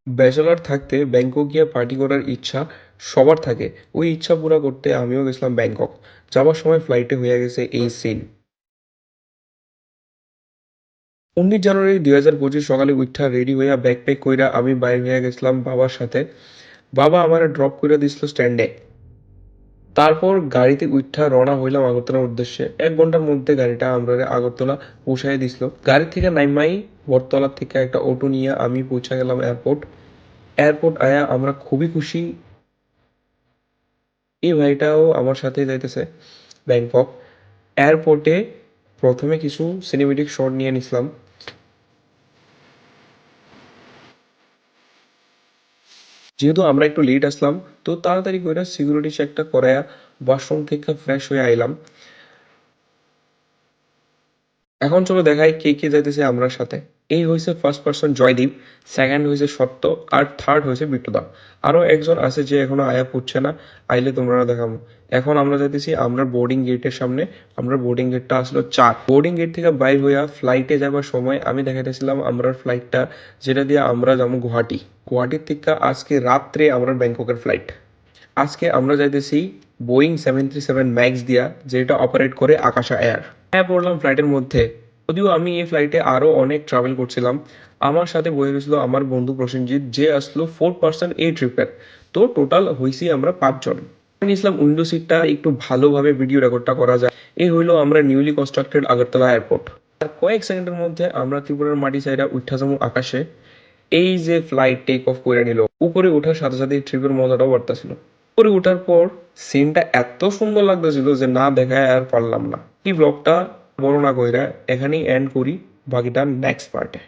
Bachelor থাকতে Bangkok গিয়ে party করার ইচ্ছা সবার থাকে। ওই ইচ্ছা পুরা করতে আমিও গেছিলাম ব্যাংকক। যাবার সময় ফ্লাইটে হইয়া গেছে এই সিন। 19 জানুয়ারি 2025 সকালে উইঠা রেডি হইয়া ব্যাকপ্যাক কইরা আমি বাইর হইয়া গেছিলাম বাবার সাথে। বাবা আমারে ড্রপ কইরা দিছিল স্ট্যান্ডে। তারপর গাড়িতে উইঠা রওনা হইলাম আগরতলার উদ্দেশ্যে। 1 ঘন্টার মধ্যে গাড়িটা আমরারে আগরতলা পৌঁছায় দিছিল। গাড়ি থেকে নাইমাই বটতলা থেকে একটা অটো নিয়ে আমি পৌঁছা গেলাম এয়ারপোর্ট। এয়ারপোর্ট আয়া আমরা খুবই খুশি। এই ভাইটাও আমার সাথে যাইতেছে ব্যাংকক। এয়ারপোর্টে প্রথমে কিছু সিনেমেটিক শট নিয়ে নিছিলাম। যেহেতু আমরা একটু লেট আসলাম, তো তাড়াতাড়ি করে সিকিউরিটি চেকটা করায়া ওয়াশরুম থেকে ফ্রেশ হয়ে আইলাম। এখন চলো দেখাই কে কে যাইতেছে আমরার সাথে। এই হয়েছে ফার্স্ট পার্সন জয়দীপ, সেকেন্ড হয়েছে সত্য, আর থার্ড হয়েছে বিট্টুদা। আরো একজন আছে যে এখনো আয়া পড়ছে না, আইলে তোমরা দেখাবো। এখন আমরা যাইতেছি আমরা বোর্ডিং গেটের সামনে। আমরা বোর্ডিং গেটটা আসলো 4। বোর্ডিং গেট থেকে বাইর হইয়া ফ্লাইটে যাবার সময় আমি দেখাইতেছিলাম আমরা ফ্লাইটটা, যেটা দিয়ে আমরা যাবো গুয়াহাটি। গুয়াহাটির থেকে আজকে রাত্রে আমরা ব্যাংককের ফ্লাইট। আজকে আমরা যাইতেছি বোয়িং 737 ম্যাক্স দিয়া, যেটা অপারেট করে আকাশা এয়ার। হ্যাঁ, পড়লাম ফ্লাইটের মধ্যে। যদিও আমি এই ফ্লাইটে আরো অনেক ট্রাভেল করছিলাম। আমার সাথে বয়ে গেছিল আমার বন্ধু প্রসেনজিৎ, যে আসলো 4 পার্সন এই ট্রিপের। তো টোটাল হইছি আমরা 5 জন। আমি নিয়েছিলাম উইন্ডো সিটটা, একটু ভালোভাবে ভিডিও রেকর্ডটা করা যায়। এই হইলো আমরা নিউলি কনস্ট্রাক্টেড আগরতলা এয়ারপোর্ট। আর কয়েক সেকেন্ডের মধ্যে আমরা ত্রিপুরার মাটি চাইরা উঠা যাবো আকাশে। এই যে ফ্লাইট টেক অফ করে নিল, উপরে ওঠার সাথে সাথে ট্রিপের মজাটাও বাড়তেছিল। উপরে ওঠার পর সিনটা এত সুন্দর লাগতেছিল যে না দেখায় আর পারলাম না। এই ব্লগটা বড় না কইরা এখানেই এন্ড করি, বাকিটা নেক্সট পার্টে।